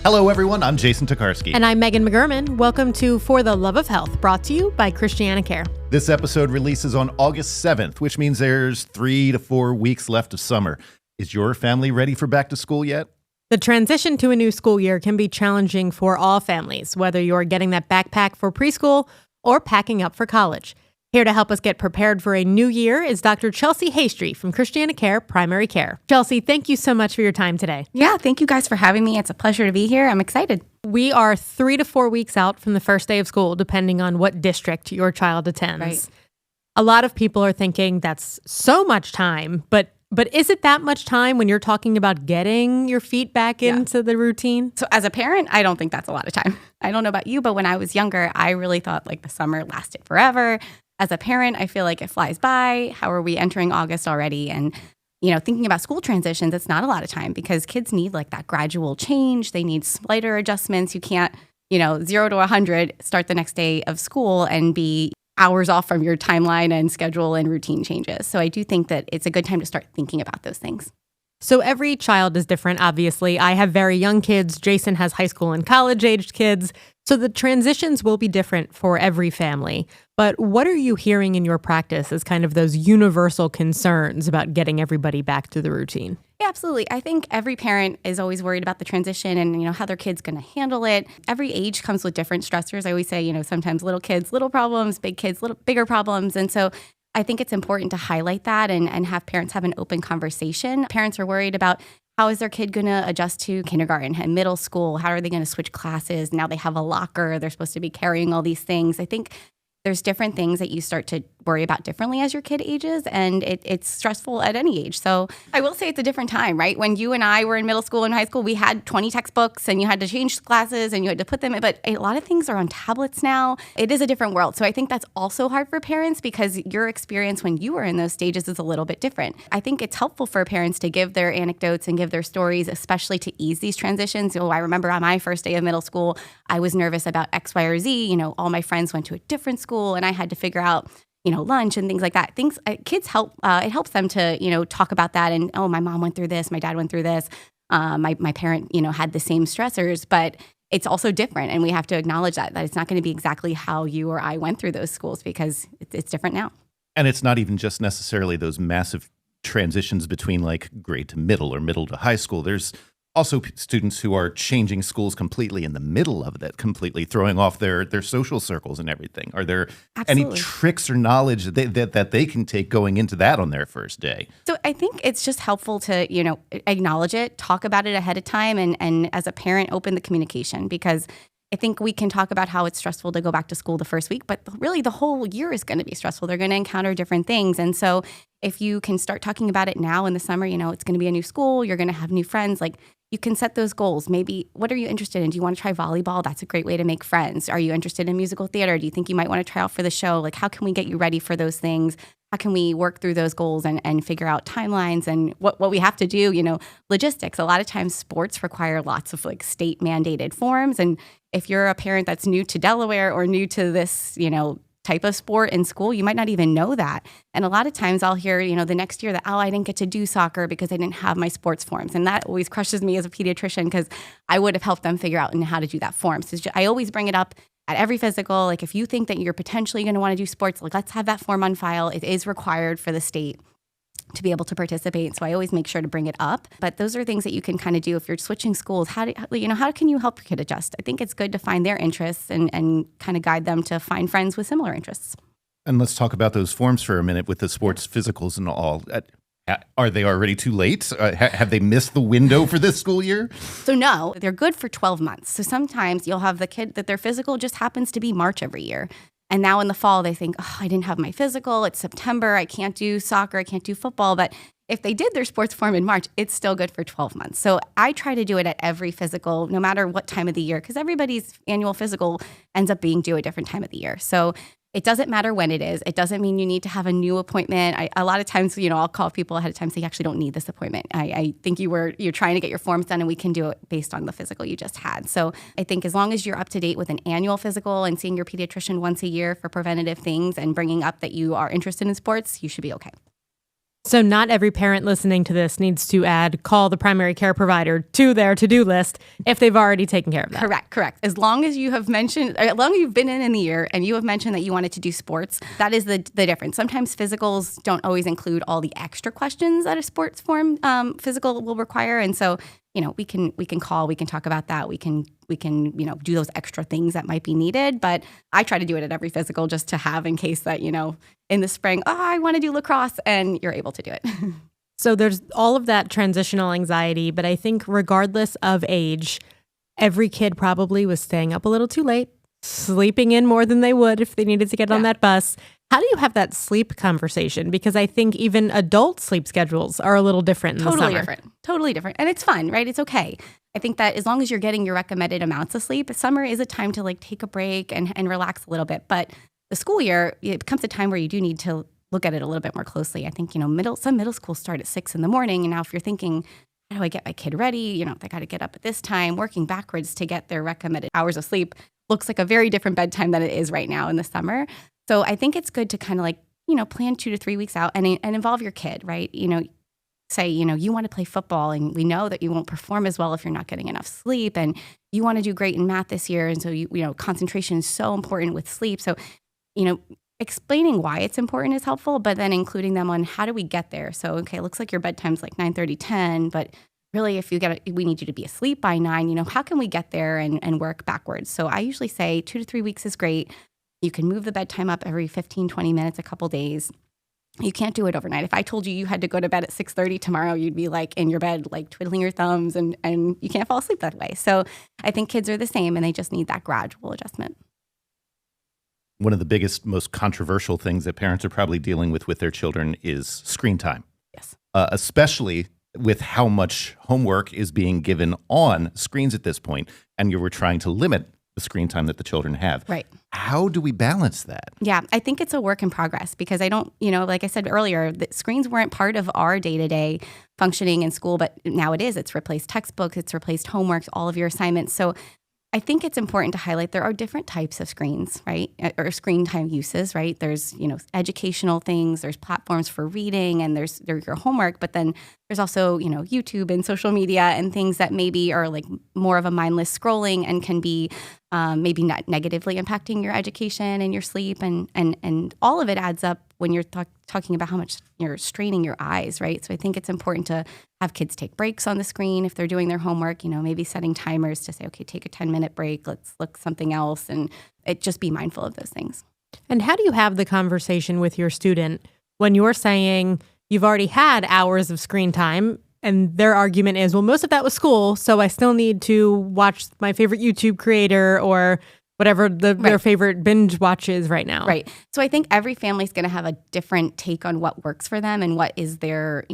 Hello, everyone. I'm Jason Tokarski. And I'm Megan McGurman. Welcome to For the Love of Health, brought to you by Christiana Care. This episode releases on August 7th, which means there's 3 to 4 weeks left of summer. Is your family ready for back to school yet? The transition to a new school year can be challenging for all families, whether you're getting that backpack for preschool or packing up for college. Here to help us get prepared for a new year is Dr. Chelsea Hastry from Christiana Care Primary Care. Chelsea, thank you so much for your time today. Yeah, thank you guys for having me. It's a pleasure to be here. I'm excited. We are 3 to 4 weeks out from the first day of school, depending on what district your child attends. Right. A lot of people are thinking that's so much time, but is it that much time when you're talking about getting your feet back into the routine? So as a parent, I don't think that's a lot of time. I don't know about you, but when I was younger, I really thought like the summer lasted forever. As a parent, I feel like it flies by. How are we entering August already? And, thinking about school transitions, it's not a lot of time because kids need like that gradual change. They need slighter adjustments. You can't, 0 to 100, start the next day of school and be hours off from your timeline and schedule and routine changes. So I do think that it's a good time to start thinking about those things. So every child is different, obviously. I have very young kids. Jason has high school and college-aged kids. So the transitions will be different for every family. But what are you hearing in your practice as kind of those universal concerns about getting everybody back to the routine? Yeah, absolutely. I think every parent is always worried about the transition and, how their kid's going to handle it. Every age comes with different stressors. I always say, sometimes little kids, little problems, big kids, little bigger problems. And so I think it's important to highlight that and have parents have an open conversation. Parents are worried about how is their kid going to adjust to kindergarten and middle school? How are they going to switch classes? Now they have a locker. They're supposed to be carrying all these things. I think there's different things that you start to worry about differently as your kid ages, and it's stressful at any age. So I will say it's a different time, right? When you and I were in middle school and high school, we had 20 textbooks and you had to change classes and you had to put them in, but a lot of things are on tablets now. It is a different world. So I think that's also hard for parents because your experience when you were in those stages is a little bit different. I think it's helpful for parents to give their anecdotes and give their stories, especially to ease these transitions. I remember on my first day of middle school, I was nervous about X, Y, or Z. All my friends went to a different school and I had to figure out lunch and things like that. Kids help. It helps them to, talk about that. And, my mom went through this. My dad went through this. My parent, had the same stressors, but it's also different. And we have to acknowledge that it's not going to be exactly how you or I went through those schools because it's different now. And it's not even just necessarily those massive transitions between like grade to middle or middle to high school. There's also students who are changing schools completely in the middle of that, completely throwing off their social circles and everything. Are there any tricks or knowledge that they can take going into that on their first day? So I think it's just helpful to, acknowledge it, talk about it ahead of time, and as a parent, open the communication because I think we can talk about how it's stressful to go back to school the first week, but really the whole year is going to be stressful. They're going to encounter different things. And so if you can start talking about it now in the summer, it's going to be a new school, you're going to have new friends, like you can set those goals. Maybe, what are you interested in? Do you want to try volleyball? That's a great way to make friends. Are you interested in musical theater? Do you think you might want to try out for the show? Like, how can we get you ready for those things? How can we work through those goals and figure out timelines and what we have to do, logistics. A lot of times sports require lots of like state mandated forms. And if you're a parent that's new to Delaware or new to this, type of sport in school, you might not even know that. And a lot of times I'll hear, the next year that, I didn't get to do soccer because I didn't have my sports forms. And that always crushes me as a pediatrician because I would have helped them figure out how to do that form. So I always bring it up at every physical. Like if you think that you're potentially going to want to do sports, like let's have that form on file. It is required for the state to be able to participate. So I always make sure to bring it up. But those are things that you can kind of do if you're switching schools. How can you help your kid adjust? I think it's good to find their interests and kind of guide them to find friends with similar interests. And let's talk about those forms for a minute with the sports physicals and all. Are they already too late? Have they missed the window for this school year? So no, they're good for 12 months. So sometimes you'll have the kid that their physical just happens to be March every year. And now in the fall, they think, I didn't have my physical. It's September. I can't do soccer. I can't do football. But if they did their sports form in March, it's still good for 12 months. So I try to do it at every physical, no matter what time of the year, because everybody's annual physical ends up being due a different time of the year. So it doesn't matter when it is. It doesn't mean you need to have a new appointment. A lot of times, I'll call people ahead of time and say, you actually don't need this appointment. I think you're trying to get your forms done and we can do it based on the physical you just had. So I think as long as you're up to date with an annual physical and seeing your pediatrician once a year for preventative things and bringing up that you are interested in sports, you should be okay. So not every parent listening to this needs to add call the primary care provider to their to-do list if they've already taken care of that. Correct. As long as you have mentioned, as long as you've been in the year and you have mentioned that you wanted to do sports, that is the difference. Sometimes physicals don't always include all the extra questions that a sports form physical will require. And so, we can call, we can talk about that. We can do those extra things that might be needed. But I try to do it at every physical just to have in case that, in the spring, I want to do lacrosse, and you're able to do it. So there's all of that transitional anxiety, but I think regardless of age, every kid probably was staying up a little too late, sleeping in more than they would if they needed to get on that bus. How do you have that sleep conversation? Because I think even adult sleep schedules are a little different in the summer. Totally different. And it's fun, right? It's okay. I think that as long as you're getting your recommended amounts of sleep, summer is a time to take a break and relax a little bit. But the school year, it becomes a time where you do need to look at it a little bit more closely. I think, some middle schools start at 6 a.m. And now if you're thinking, how do I get my kid ready? They got to get up at this time, working backwards to get their recommended hours of sleep looks like a very different bedtime than it is right now in the summer. So I think it's good to kind of plan 2 to 3 weeks out and involve your kid, right? Say, you want to play football and we know that you won't perform as well if you're not getting enough sleep, and you want to do great in math this year. And so, concentration is so important with sleep. So, explaining why it's important is helpful, but then including them on how do we get there? So, okay, it looks like your bedtime's like 9:30, 10, but really if we need you to be asleep by 9, how can we get there and work backwards? So I usually say 2 to 3 weeks is great. You can move the bedtime up every 15, 20 minutes, a couple days. You can't do it overnight. If I told you had to go to bed at 6:30 tomorrow, you'd be in your bed, twiddling your thumbs, and you can't fall asleep that way. So I think kids are the same, and they just need that gradual adjustment. One of the biggest, most controversial things that parents are probably dealing with their children is screen time. Yes. Especially with how much homework is being given on screens at this point, and you were trying to limit the screen time that the children have. Right. How do we balance that? Yeah, I think it's a work in progress because I don't, like I said earlier, the screens weren't part of our day-to-day functioning in school, but now it is. It's replaced textbooks, it's replaced homework, all of your assignments. So I think it's important to highlight there are different types of screens, right? Or screen time uses, right? There's, educational things, there's platforms for reading, and there's your homework, but then there's also, YouTube and social media and things that maybe are more of a mindless scrolling and can be maybe not negatively impacting your education and your sleep. And all of it adds up when you're talking about how much you're straining your eyes, right? So I think it's important to have kids take breaks on the screen if they're doing their homework, maybe setting timers to say, okay, take a 10-minute break, let's look something else, and just be mindful of those things. And how do you have the conversation with your student when you're saying you've already had hours of screen time and their argument is, well, most of that was school, so I still need to watch my favorite YouTube creator or whatever their favorite binge watch is right now. Right. So I think every family's going to have a different take on what works for them and what is their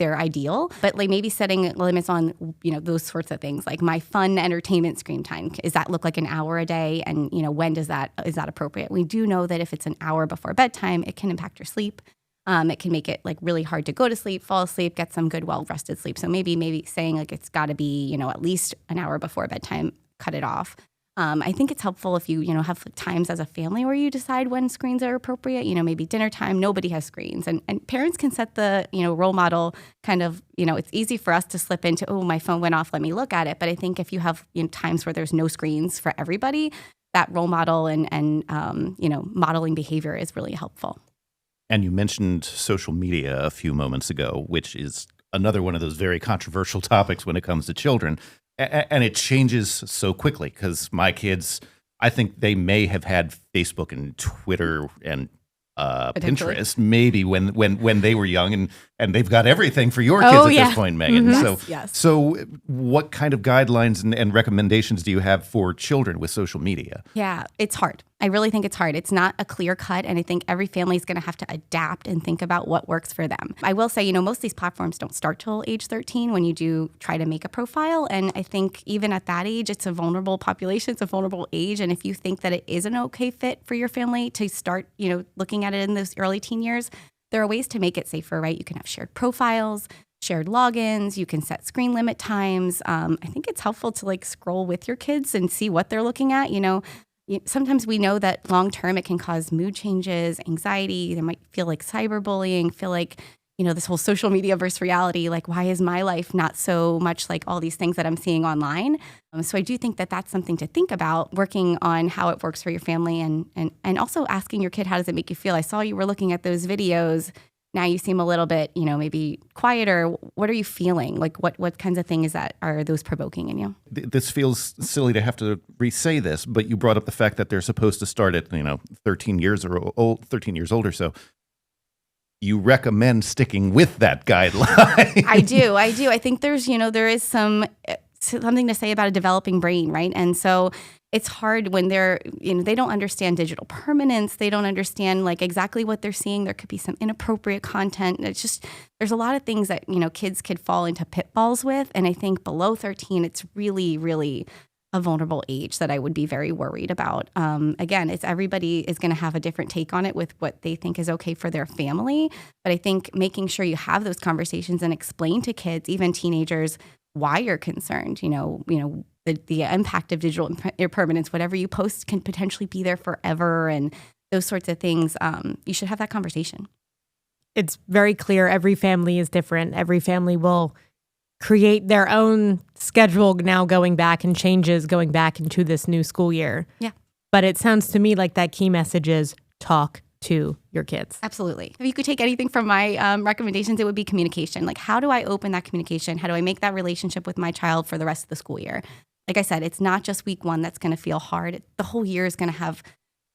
ideal. But maybe setting limits on, those sorts of things, like my fun entertainment screen time. Does that look like an hour a day? And, when is that appropriate? We do know that if it's an hour before bedtime, it can impact your sleep. It can make it really hard to go to sleep, fall asleep, get some good, well-rested sleep. So maybe saying it's got to be, at least an hour before bedtime, cut it off. I think it's helpful if you, have times as a family where you decide when screens are appropriate, maybe dinner time, nobody has screens. And parents can set the, role model kind of, it's easy for us to slip into, oh, my phone went off, let me look at it. But I think if you have times where there's no screens for everybody, that role model and modeling behavior is really helpful. And you mentioned social media a few moments ago, which is another one of those very controversial topics when it comes to children. And it changes so quickly because my kids, I think they may have had Facebook and Twitter and Pinterest maybe when they were young, and they've got everything for your kids this point, Megan. Mm-hmm. So what kind of guidelines and recommendations do you have for children with social media? Yeah, it's hard. I really think it's hard. It's not a clear cut, and I think every family is going to have to adapt and think about what works for them. I will say, most of these platforms don't start till age 13 when you do try to make a profile, and I think even at that age, it's a vulnerable population, it's a vulnerable age, and if you think that it is an okay fit for your family to start, looking at it in those early teen years, there are ways to make it safer, right? You can have shared profiles, shared logins, you can set screen limit times. I think it's helpful to scroll with your kids and see what they're looking at, Sometimes we know that long term it can cause mood changes, anxiety. They might feel like cyberbullying, feel like, this whole social media versus reality, like why is my life not so much like all these things that I'm seeing online? So I do think that that's something to think about, working on how it works for your family and also asking your kid, how does it make you feel? I saw you were looking at those videos. Now you seem a little bit, maybe quieter. What are you feeling? Like what kinds of things are those provoking in you? This feels silly to have to re-say this, but you brought up the fact that they're supposed to start at, 13 years old or so. You recommend sticking with that guideline. I do. I think there is something to say about a developing brain, right? And so it's hard when they don't understand digital permanence. They don't understand like exactly what they're seeing. There could be some inappropriate content. It's just, there's a lot of things that, kids could fall into pitfalls with. And I think below 13, it's really, really a vulnerable age that I would be very worried about. Again, everybody is going to have a different take on it with what they think is okay for their family. But I think making sure you have those conversations and explain to kids, even teenagers, why you're concerned. The impact of digital impermanence, whatever you post can potentially be there forever, and those sorts of things. You should have that conversation. It's very clear every family is different. Every family will create their own schedule now going back and changes going back into this new school year. Yeah. But it sounds to me like that key message is talk to your kids. Absolutely. If you could take anything from my recommendations, it would be communication. Like, how do I open that communication? How do I make that relationship with my child for the rest of the school year? Like I said, it's not just week one that's going to feel hard. The whole year is going to have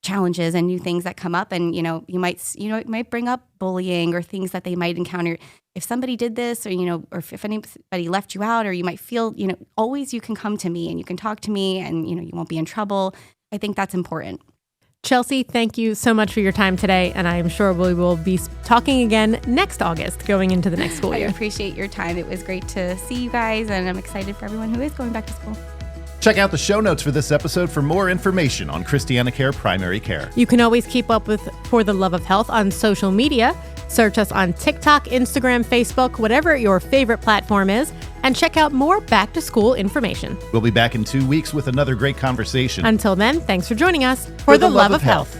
challenges and new things that come up. And, you might bring up bullying or things that they might encounter. If somebody did this or if anybody left you out, or you might feel, always you can come to me and you can talk to me and, you won't be in trouble. I think that's important. Chelsea, thank you so much for your time today. And I'm sure we will be talking again next August going into the next school year. I appreciate your time. It was great to see you guys, and I'm excited for everyone who is going back to school. Check out the show notes for this episode for more information on Christiana Care Primary Care. You can always keep up with For the Love of Health on social media. Search us on TikTok, Instagram, Facebook, whatever your favorite platform is, and check out more back to school information. We'll be back in 2 weeks with another great conversation. Until then, thanks for joining us for the Love of Health.